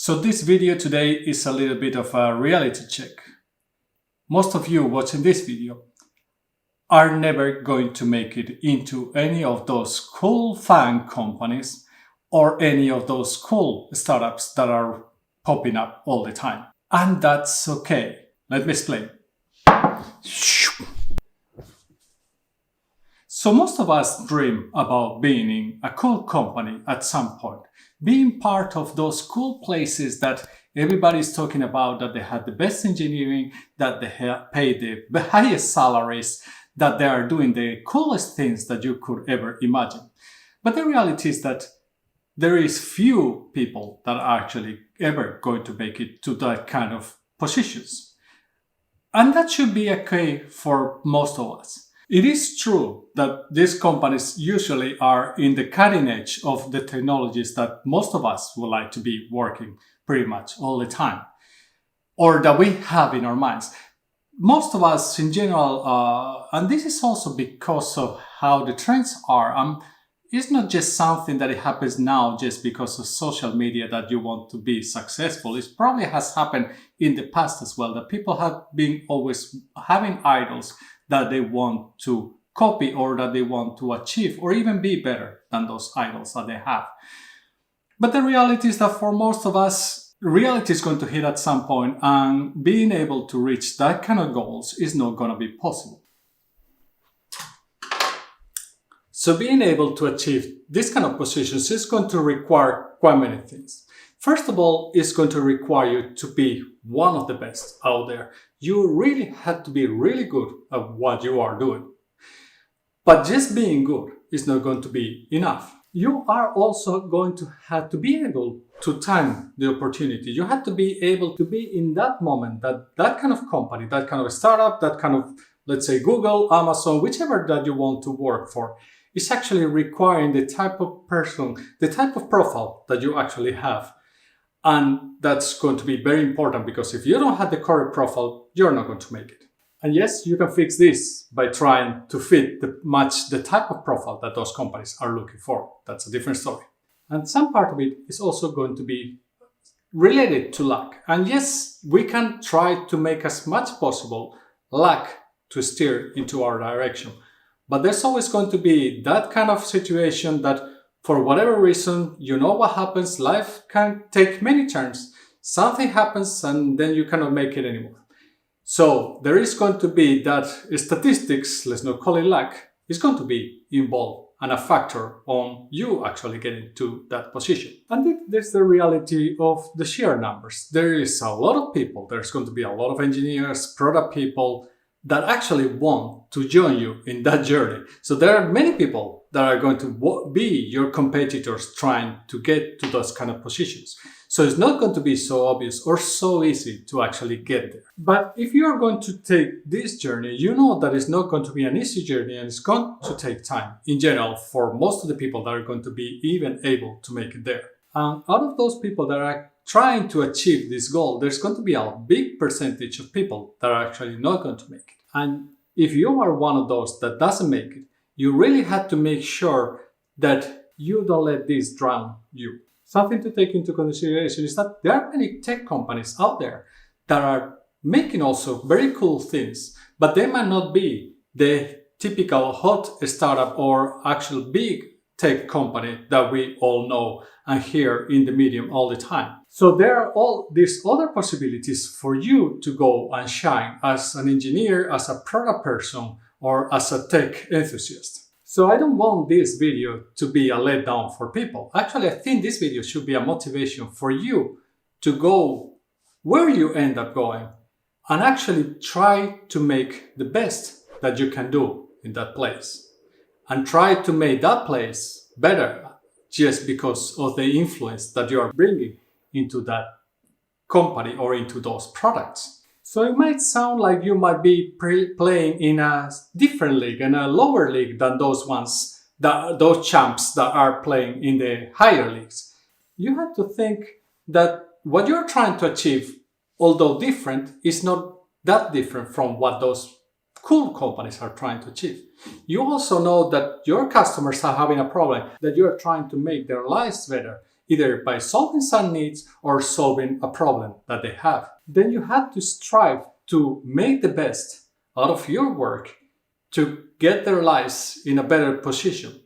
So this video today is a little bit of a reality check. Most of you watching this video are never going to make it into any of those cool FAANG companies or any of those cool startups that are popping up all the time. And that's okay. Let me explain. So most of us dream about being in a cool company at some point, being part of those cool places that everybody's talking about, that they have the best engineering, that they pay the highest salaries, that they are doing the coolest things that you could ever imagine. But the reality is that there is few people that are actually ever going to make it to that kind of positions. And that should be okay for most of us. It is true that these companies usually are in the cutting edge of the technologies that most of us would like to be working pretty much all the time, or that we have in our minds. Most of us in general, and this is also because of how the trends are, it's not just something that it happens now just because of social media that you want to be successful. It probably has happened in the past as well, that people have been always having idols that they want to copy or that they want to achieve or even be better than those idols that they have. But the reality is that for most of us, reality is going to hit at some point, and being able to reach that kind of goals is not going to be possible. So being able to achieve this kind of positions is going to require quite many things. First of all, it's going to require you to be one of the best out there. You really have to be really good at what you are doing. But just being good is not going to be enough. You are also going to have to be able to time the opportunity. You have to be able to be in that moment, that kind of company, that kind of startup, that kind of, let's say, Google, Amazon, whichever that you want to work for, is actually requiring the type of person, the type of profile that you actually have. And that's going to be very important, because if you don't have the correct profile, you're not going to make it. And yes, you can fix this by trying to match the type of profile that those companies are looking for. That's a different story. And some part of it is also going to be related to luck. And yes, we can try to make as much possible luck to steer into our direction. But there's always going to be that kind of situation that for whatever reason, you know what happens, life can take many turns. Something happens and then you cannot make it anymore. So there is going to be that statistics, let's not call it luck, is going to be involved and a factor on you actually getting to that position. And there's the reality of the sheer numbers. There is a lot of people, there's going to be a lot of engineers, product people that actually want to join you in that journey. So there are many people that are going to be your competitors trying to get to those kind of positions. So it's not going to be so obvious or so easy to actually get there. But if you are going to take this journey, you know that it's not going to be an easy journey, and it's going to take time in general for most of the people that are going to be even able to make it there. And out of those people that are trying to achieve this goal, there's going to be a big percentage of people that are actually not going to make it. And if you are one of those that doesn't make it, you really have to make sure that you don't let this drown you. Something to take into consideration is that there are many tech companies out there that are making also very cool things, but they might not be the typical hot startup or actual big tech company that we all know and hear in the medium all the time. So there are all these other possibilities for you to go and shine as an engineer, as a product person, or as a tech enthusiast. So I don't want this video to be a letdown for people. Actually, I think this video should be a motivation for you to go where you end up going and actually try to make the best that you can do in that place. And try to make that place better just because of the influence that you are bringing into that company or into those products. So it might sound like you might be playing in a different league, in a lower league than those champs that are playing in the higher leagues. You have to think that what you're trying to achieve, although different, is not that different from what those cool companies are trying to achieve. You also know that your customers are having a problem, that you're trying to make their lives better. either by solving some needs or solving a problem that they have. Then you have to strive to make the best out of your work to get their lives in a better position.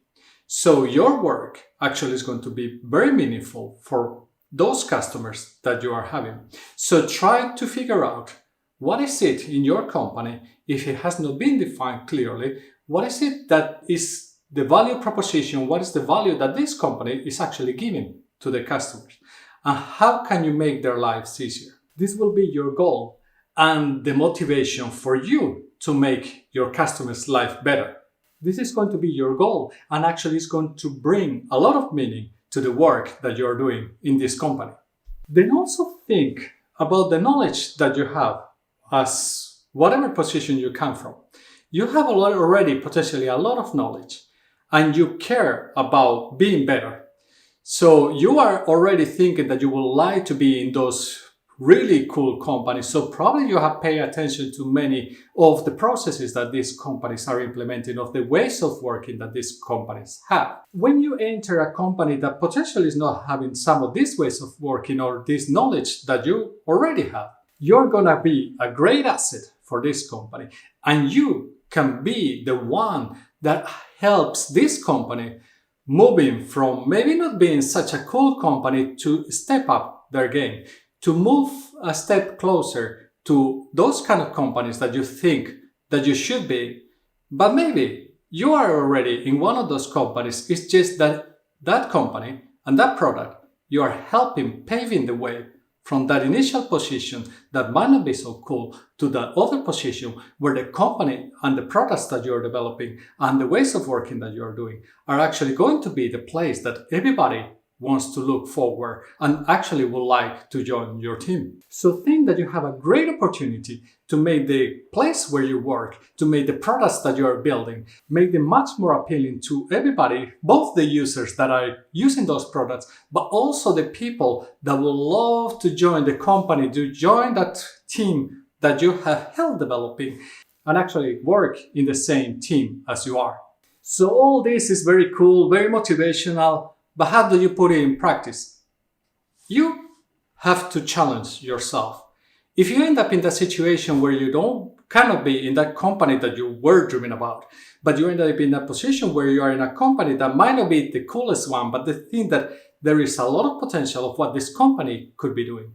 So your work actually is going to be very meaningful for those customers that you are having. So try to figure out what is it in your company, if it has not been defined clearly, what is it that is the value proposition, what is the value that this company is actually giving to the customers, and how can you make their lives easier? This will be your goal and the motivation for you to make your customers' life better. This is going to be your goal, and actually is going to bring a lot of meaning to the work that you're doing in this company. Then also think about the knowledge that you have as whatever position you come from. You have already potentially a lot of knowledge, and you care about being better. So you are already thinking that you would like to be in those really cool companies. So probably you have paid attention to many of the processes that these companies are implementing, of the ways of working that these companies have. When you enter a company that potentially is not having some of these ways of working or this knowledge that you already have, you're gonna be a great asset for this company. And you can be the one that helps this company moving from maybe not being such a cool company to step up their game, to move a step closer to those kind of companies that you think that you should be. But maybe you are already in one of those companies. It's just that that company and that product, you are helping paving the way from that initial position that might not be so cool to that other position where the company and the products that you're developing and the ways of working that you're doing are actually going to be the place that everybody wants to look forward and actually would like to join your team. So think that you have a great opportunity to make the place where you work, to make the products that you are building, make them much more appealing to everybody, both the users that are using those products, but also the people that will love to join the company, to join that team that you have helped developing and actually work in the same team as you are. So all this is very cool, very motivational. But how do you put it in practice? You have to challenge yourself. If you end up in that situation where you cannot be in that company that you were dreaming about, but you end up in a position where you are in a company that might not be the coolest one, but they think that there is a lot of potential of what this company could be doing,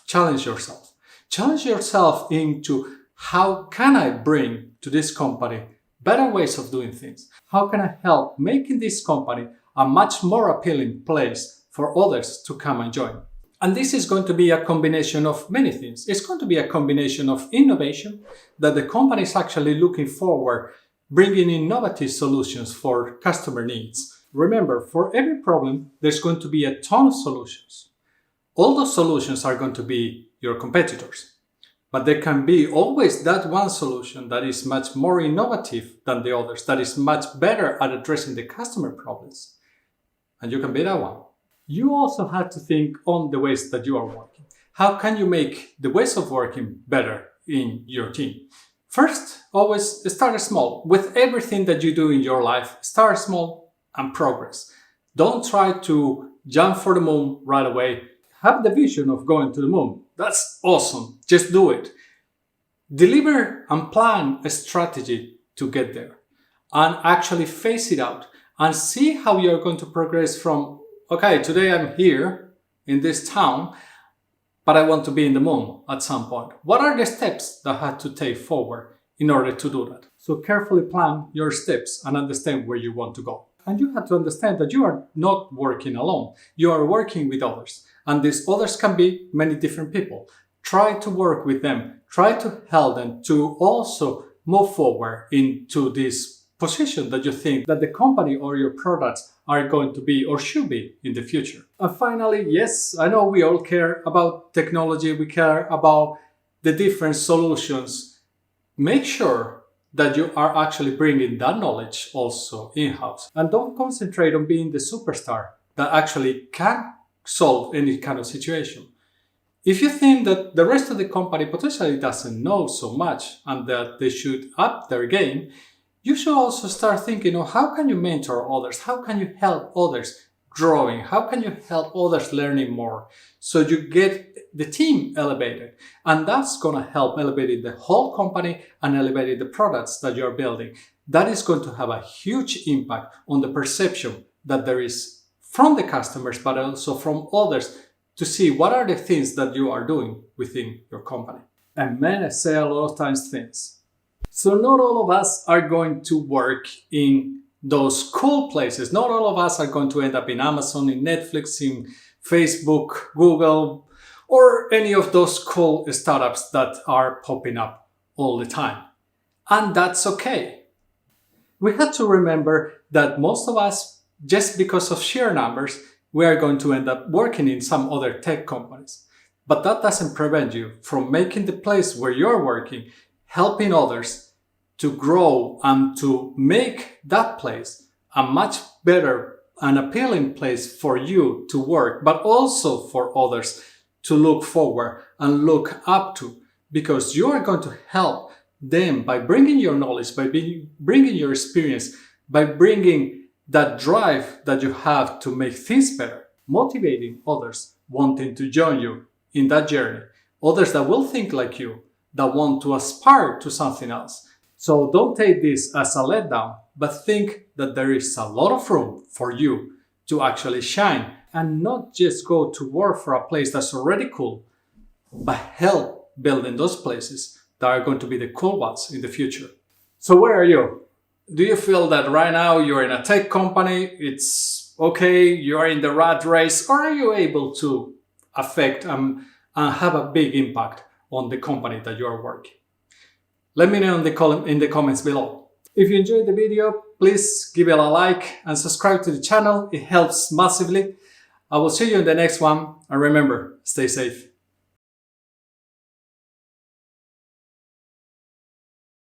challenge yourself. Challenge yourself into how can I bring to this company better ways of doing things? How can I help making this company a much more appealing place for others to come and join? And this is going to be a combination of many things. It's going to be a combination of innovation, that the company is actually looking forward, bringing innovative solutions for customer needs. Remember, for every problem, there's going to be a ton of solutions. All those solutions are going to be your competitors. But there can be always that one solution that is much more innovative than the others, that is much better at addressing the customer problems. And you can be that one. You also have to think on the ways that you are working. How can you make the ways of working better in your team? First, always start small. With everything that you do in your life, start small and progress. Don't try to jump for the moon right away. Have the vision of going to the moon. That's awesome. Just do it. Deliver and plan a strategy to get there and actually face it out and see how you're going to progress from, okay, today I'm here in this town, but I want to be in the moon at some point. What are the steps that I have to take forward in order to do that? So carefully plan your steps and understand where you want to go. And you have to understand that you are not working alone. You are working with others. And these others can be many different people. Try to work with them. Try to help them to also move forward into this position that you think that the company or your products are going to be or should be in the future. And finally, yes, I know we all care about technology. We care about the different solutions. Make sure that you are actually bringing that knowledge also in-house. And don't concentrate on being the superstar that actually can solve any kind of situation. If you think that the rest of the company potentially doesn't know so much and that they should up their game, you should also start thinking of how can you mentor others? How can you help others growing? How can you help others learning more? So you get the team elevated, and that's going to help elevate the whole company and elevate the products that you're building. That is going to have a huge impact on the perception that there is from the customers, but also from others, to see what are the things that you are doing within your company. And man, I say a lot of times things. So not all of us are going to work in those cool places. Not all of us are going to end up in Amazon, in Netflix, in Facebook, Google, or any of those cool startups that are popping up all the time. And that's okay. We have to remember that most of us, just because of sheer numbers, we are going to end up working in some other tech companies. But that doesn't prevent you from making the place where you're working, helping others to grow and to make that place a much better and appealing place for you to work, but also for others to look forward and look up to, because you are going to help them by bringing your knowledge, by bringing your experience, by bringing that drive that you have to make things better, motivating others wanting to join you in that journey, others that will think like you, that want to aspire to something else. So don't take this as a letdown, but think that there is a lot of room for you to actually shine and not just go to work for a place that's already cool, but help building those places that are going to be the cool ones in the future. So where are you? Do you feel that right now you're in a tech company, it's okay, you're in the rat race, or are you able to affect and have a big impact on the company that you're working? Let me know in the comments below. If you enjoyed the video, please give it a like and subscribe to the channel. It helps massively. I will see you in the next one. And remember, stay safe.